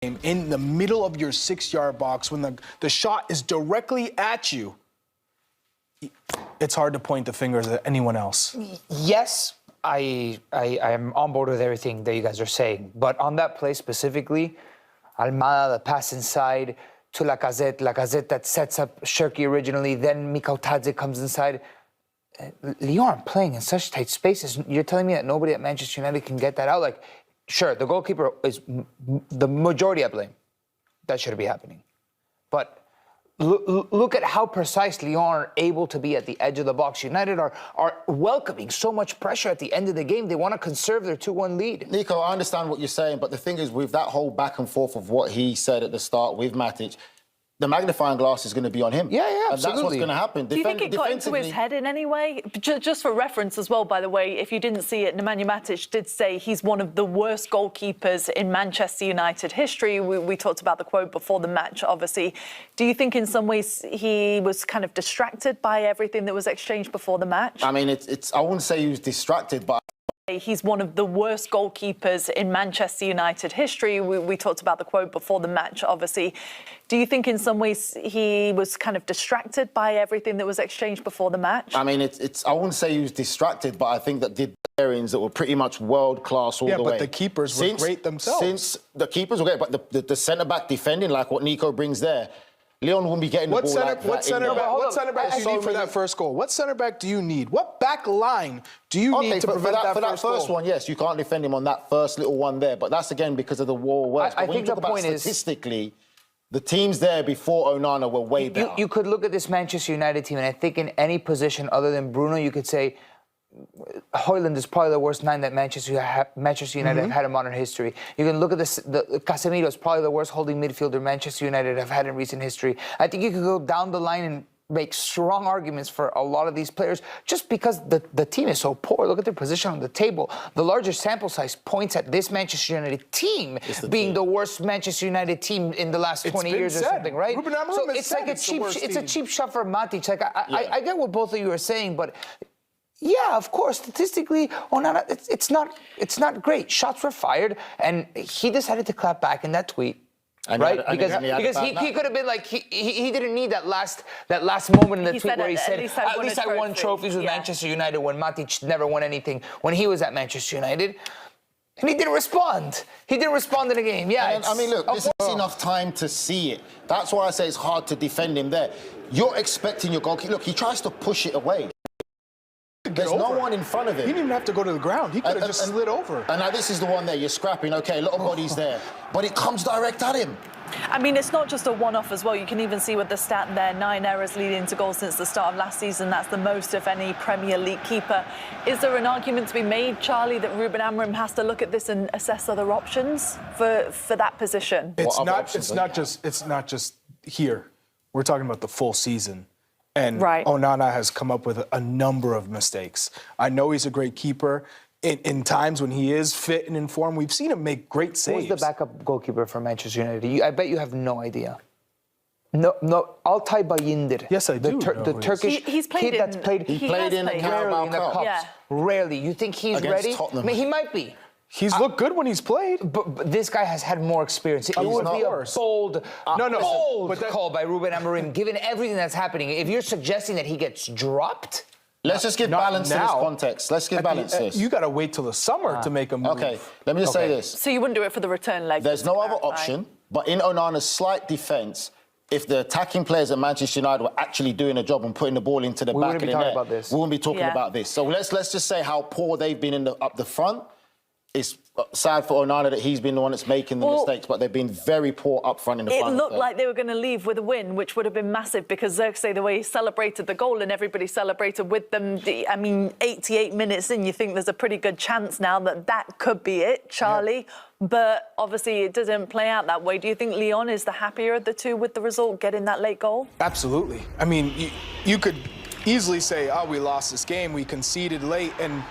game in the middle of your 6-yard box when the shot is directly at you, it's hard to point the fingers at anyone else. Yes, I am on board with everything that you guys are saying. But on that play specifically, Almada, the pass inside to Lacazette that sets up Shirky originally, then Mikautadze comes inside. Lyon playing in such tight spaces. You're telling me that nobody at Manchester United can get that out? Like, sure, the goalkeeper is the majority of blame. That shouldn't be happening. But look at how precise Lyon are able to be at the edge of the box. United are welcoming so much pressure at the end of the game. They want to conserve their 2-1 lead. Nico, I understand what you're saying, but the thing is, with that whole back and forth of what he said at the start with Matic, the magnifying glass is going to be on him. Yeah, and absolutely. that's what's going to happen. Do you think it got into his head in any way? Just for reference as well, by the way, if you didn't see it, Nemanja Matic did say he's one of the worst goalkeepers in Manchester United history. We talked about the quote before the match, obviously. Do you think in some ways he was kind of distracted by everything that was exchanged before the match? I mean, I wouldn't say he was distracted, but he's one of the worst goalkeepers in Manchester United history. We talked about the quote before the match, obviously. Do you think in some ways he was kind of distracted by everything that was exchanged before the match? I mean, I wouldn't say he was distracted, but I think that did areas that were pretty much world-class all the way. Yeah, but the keepers were great themselves. Since the keepers were great, but the centre-back defending, like what Nico brings there, Lyon wouldn't be getting the ball like that. What centre back do you need for that first goal? What centre back do you need? What back line do you need to prevent that first goal? For that first one, yes, you can't defend him on that first little one there, but that's again because of the wall works. I think the point is, statistically, the teams there before Onana were way better. You could look at this Manchester United team, and I think in any position other than Bruno, you could say Højlund is probably the worst 9 that Manchester United have had in modern history. You can look at this. Casemiro is probably the worst holding midfielder Manchester United have had in recent history. I think you could go down the line and make strong arguments for a lot of these players just because the team is so poor. Look at their position on the table. The larger sample size points at this Manchester United team being the worst Manchester United team in the last 20 years or something, right? So it's like a cheap shot for Matic. Like I get what both of you are saying, but yeah, of course, statistically, Onana, it's not great. Shots were fired, and he decided to clap back in that tweet. Right, because he could have been like he didn't need that last moment in the tweet where he said at least I won trophies with Manchester United when Matic never won anything when he was at Manchester United, and he didn't respond. He didn't respond in the game. Yeah, I mean, look, this is enough time to see it. That's why I say it's hard to defend him there. You're expecting your goalkeeper. Look, he tries to push it away. There's no one in front of him. He didn't even have to go to the ground. He could have just slid over. And now this is the one there. You're scrapping. Okay, a lot of bodies there. But it comes direct at him. I mean, it's not just a one-off as well. You can even see with the stat there, 9 errors leading to goals since the start of last season. That's the most of any Premier League keeper. Is there an argument to be made, Charlie, that Ruben Amorim has to look at this and assess other options for that position? It's not just here. We're talking about the full season. And Onana has come up with a number of mistakes. I know he's a great keeper. In times when he is fit and in form, we've seen him make great saves. Who's the backup goalkeeper for Manchester United? I bet you have no idea. No, Altay Bayindir. Yes, I do. The Turkish kid that's played. He played in the Carabao Cup. Yeah. Rarely. You think he's ready? Tottenham. I mean, he might be. He's looked good when he's played. But this guy has had more experience. It would be a bold call by Ruben Amorim, given everything that's happening. If you're suggesting that he gets dropped... Let's just give balance to this context. Let's give balance to this. You got to wait till the summer to make a move. Okay, let me just say this. So you wouldn't do it for the return leg? There's no other option, but in Onana's slight defence, if the attacking players at Manchester United were actually doing a job and putting the ball into the back of the net, we wouldn't be talking about this. So let's just say how poor they've been up the front. It's sad for Onana that he's been the one that's making the mistakes, but they've been very poor up front in the front. It looked like they were going to leave with a win, which would have been massive because Xerxes, the way he celebrated the goal and everybody celebrated with them. I mean, 88 minutes in, you think there's a pretty good chance now that could be it, Charlie. Yeah. But obviously it didn't play out that way. Do you think Lyon is the happier of the two with the result, getting that late goal? Absolutely. I mean, you could easily say, oh, we lost this game, we conceded late, and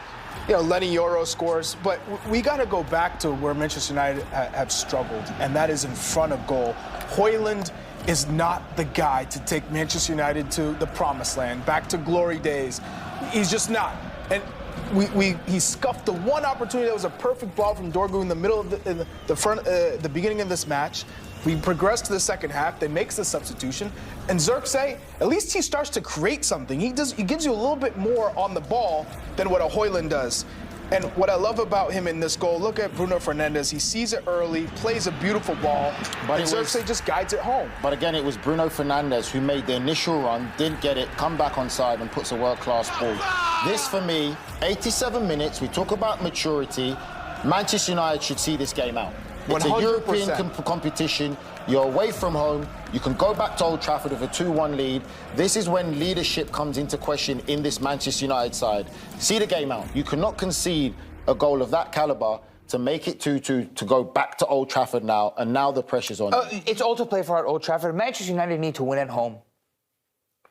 Lenny Yoro scores, but we got to go back to where Manchester United have struggled, and that is in front of goal. Højlund is not the guy to take Manchester United to the promised land, back to glory days. He's just not. And he scuffed the one opportunity that was a perfect ball from Dorgu in the middle of the beginning of this match. We progress to the second half. They makes the substitution, and Xerxes, at least he starts to create something. He gives you a little bit more on the ball than what a Højlund does. And what I love about him in this goal, look at Bruno Fernandes. He sees it early, plays a beautiful ball, and Xerxes just guides it home. But again, it was Bruno Fernandes who made the initial run, didn't get it, come back onside and puts a world-class ball. This, for me, 87 minutes, we talk about maturity. Manchester United should see this game out. It's 100%. A European competition. You're away from home. You can go back to Old Trafford with a 2-1 lead. This is when leadership comes into question in this Manchester United side. See the game out. You cannot concede a goal of that caliber to make it 2-2, to go back to Old Trafford now, and now the pressure's on you. It's all to play for at Old Trafford. Manchester United need to win at home.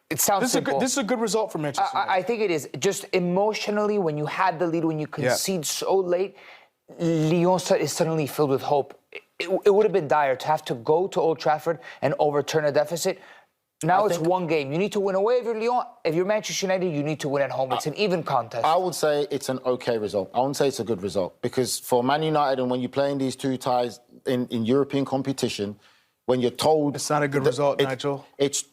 It sounds simple. This is a good result for Manchester United. I think it is. Just emotionally, when you had the lead, when you concede so late, Lyon is suddenly filled with hope. It would have been dire to have to go to Old Trafford and overturn a deficit. Now it's one game. You need to win away if you're Lyon. If you're Manchester United, you need to win at home. It's an even contest. I would say it's an okay result. I wouldn't say it's a good result, because for Man United, and when you're playing these two ties in European competition, when you're told... It's not a good result, Nigel.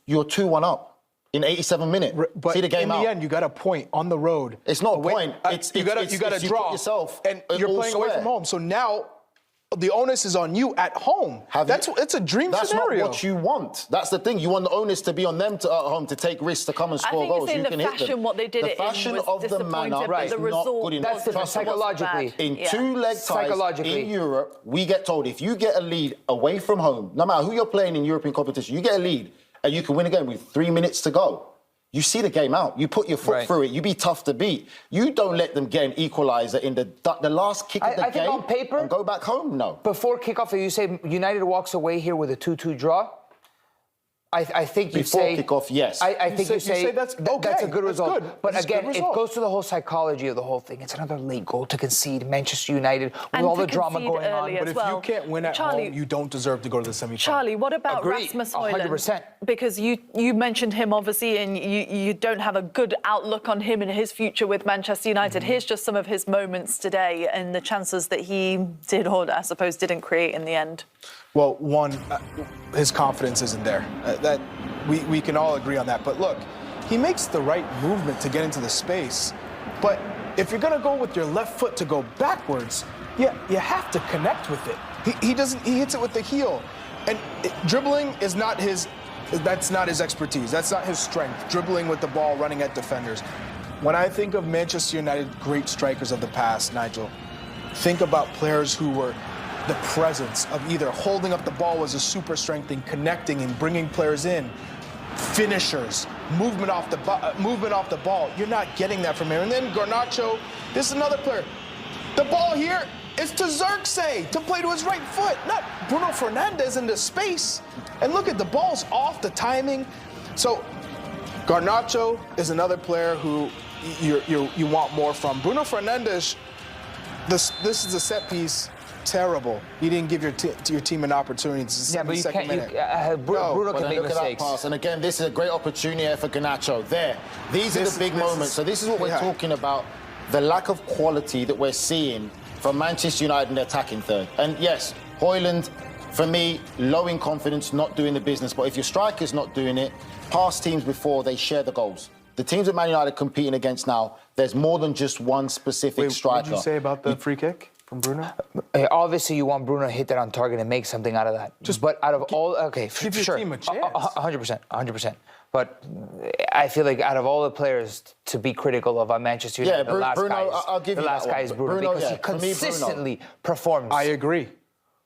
You're 2-1 up in 87 minutes. But see the game out. In the end, you got a point on the road. It's not a point. You got to draw yourself, and you're playing away from home. So now the onus is on you at home. It's a dream That's scenario. That's not what you want. That's the thing. You want the onus to be on them at home to take risks, to come and score goals. I think it's in the fashion what they did the fashion of the manner is not good enough. That's psychologically. In two-leg ties in Europe, we get told if you get a lead away from home, no matter who you're playing in European competition, you get a lead and you can win a game with 3 minutes to go. You see the game out. You put your foot through it. You be tough to beat. You don't let them get an equaliser in the last kick of the game on paper, and go back home. No. Before kickoff, you say United walks away here with a 2-2 draw. I think you say... Before kickoff, yes. I think you say that's a good result. Good. But again, it goes to the whole psychology of the whole thing. It's another late goal to concede. Manchester United, with all the drama going on. But if you can't win at home, you don't deserve to go to the semi-final. Charlie, what about Rasmus Højlund? 100%. Because you mentioned him, obviously, and you don't have a good outlook on him and his future with Manchester United. Here's just some of his moments today and the chances that he did, or I suppose didn't create in the end. Well, one, his confidence isn't there. That we can all agree on that. But look, he makes the right movement to get into the space. But if you're going to go with your left foot to go backwards, you have to connect with it. He doesn't. He hits it with the heel, and dribbling is not his. That's not his expertise. That's not his strength. Dribbling with the ball, running at defenders. When I think of Manchester United great strikers of the past, Nigel, think about players who were the presence of either holding up the ball was a super strength and connecting and bringing players in, finishers, movement off the ball. You're not getting that from him. And then Garnacho, this is another player. The ball here is to Xerxes to play to his right foot, not Bruno Fernandes into space. And look at the ball's off, the timing. So Garnacho is another player who you want more from. Bruno Fernandes, this is a set piece. Terrible. You didn't give your team an opportunity. It's the but you second can't. minute. Bruno can make mistakes. Pass. And again, this is a great opportunity for Garnacho. These are the big moments. So this is what we're talking about, the lack of quality that we're seeing from Manchester United in the attacking third. And yes, Højlund, for me, low in confidence, not doing the business. But if your striker's not doing it, past teams before, they share the goals. The teams that Man United are competing against now, there's more than just one specific striker. What did you say about the free kick from Bruno? Obviously, you want Bruno to hit that on target and make something out of that. But out of all, give your team a chance. 100%. But I feel like out of all the players to be critical of Manchester United, the last guy is Bruno, because he consistently performs. I agree,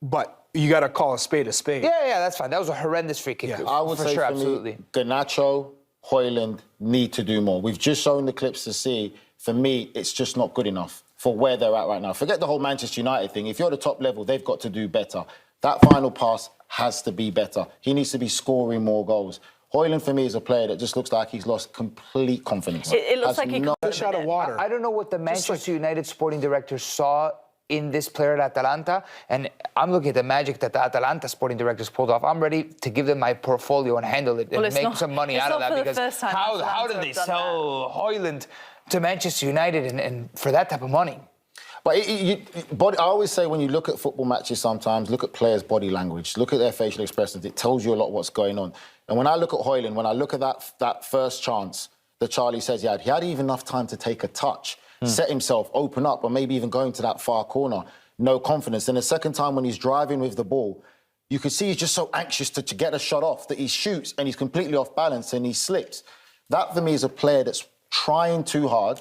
but you got to call a spade a spade. Yeah, that's fine. That was a horrendous free kick. Yeah, I would say for me, Garnacho, Højlund need to do more. We've just shown the clips to see. For me, it's just not good enough for where they're at right now. Forget the whole Manchester United thing. If you're at the top level, they've got to do better. That final pass has to be better. He needs to be scoring more goals. Højlund, for me, is a player that just looks like he's lost complete confidence. It looks like he no fish out of water. I don't know what the Manchester United sporting director saw in this player at Atalanta, and I'm looking at the magic that the Atalanta sporting directors pulled off. I'm ready to give them my portfolio and handle it and make some money out of that, because how did they sell Højlund to Manchester United and for that type of money. But I always say when you look at football matches sometimes, look at players' body language, look at their facial expressions. It tells you a lot what's going on. And when I look at Højlund, when I look at that first chance that Charlie says he had even enough time to take a touch, set himself, open up, or maybe even go into that far corner. No confidence. And the second time when he's driving with the ball, you can see he's just so anxious to get a shot off that he shoots and he's completely off balance and he slips. That, for me, is a player that's trying too hard,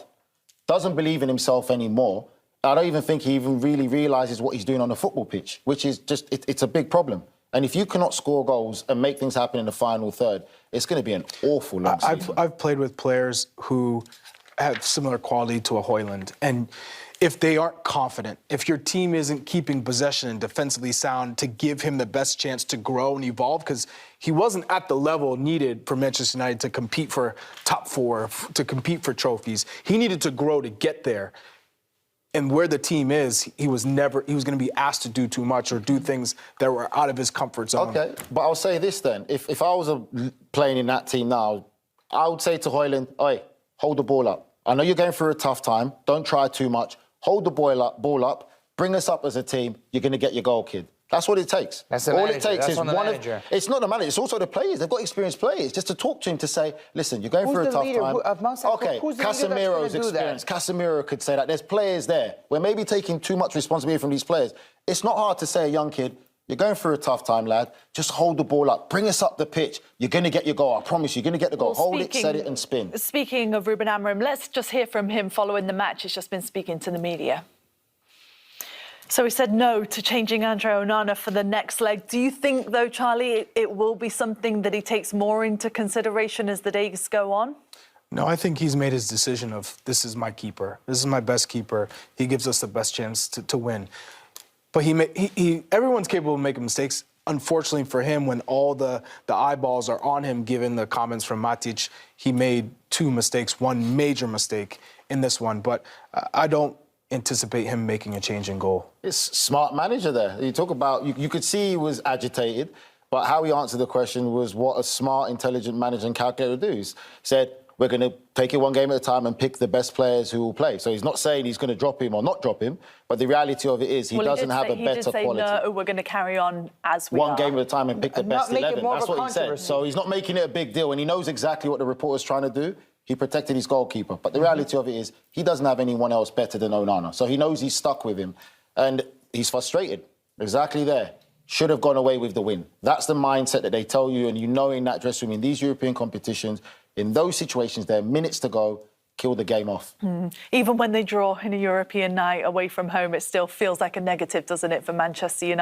doesn't believe in himself anymore. I don't even think he even really realises what he's doing on the football pitch, which is just, it's a big problem. And if you cannot score goals and make things happen in the final third, it's going to be an awful long season. I've played with players who have similar quality to a Højlund. And if they aren't confident, if your team isn't keeping possession and defensively sound to give him the best chance to grow and evolve, because he wasn't at the level needed for Manchester United to compete for top four, to compete for trophies. He needed to grow to get there. And where the team is, he was going to be asked to do too much or do things that were out of his comfort zone. OK, but I'll say this then. If I was playing in that team now, I would say to Højlund, oi, hold the ball up. I know you're going through a tough time. Don't try too much. Hold the ball up, bring us up as a team. You're going to get your goal, kid. That's what it takes. That's the All manager. it takes That's is one of... It's not the manager. It's also the players. They've got experienced players. Just to talk to him to say, listen, you're going through a tough time. Okay, Casemiro's experience. Casemiro could say that. There's players there. We're maybe taking too much responsibility from these players. It's not hard to say a young kid, you're going through a tough time, lad. Just hold the ball up. Bring us up the pitch. You're going to get your goal. I promise you, you're going to get the goal. Hold it, set it, and spin. Speaking of Ruben Amorim, let's just hear from him following the match. He's just been speaking to the media. So he said no to changing André Onana for the next leg. Do you think, though, Charlie, it will be something that he takes more into consideration as the days go on? No, I think he's made his decision of, this is my keeper. This is my best keeper. He gives us the best chance to win. But everyone's capable of making mistakes. Unfortunately for him, when all the eyeballs are on him, given the comments from Matic, he made two mistakes, one major mistake in this one. But I don't anticipate him making a change in goal. It's smart manager there. You talk about, you could see he was agitated, but how he answered the question was what a smart, intelligent manager and calculator do. He said, we're going to take it one game at a time and pick the best players who will play. So he's not saying he's going to drop him or not drop him, but the reality of it is he doesn't have a better quality. No, we're going to carry on as we are. One game at a time and pick the best 11. That's what he said. So he's not making it a big deal, and he knows exactly what the reporter's trying to do. He protected his goalkeeper. But the reality of it is he doesn't have anyone else better than Onana. So he knows he's stuck with him. And he's frustrated. Exactly there. Should have gone away with the win. That's the mindset that they tell you, and you know in that dressing room, in these European competitions, in those situations, there are minutes to go, kill the game off. Even when they draw in a European night away from home, it still feels like a negative, doesn't it, for Manchester United?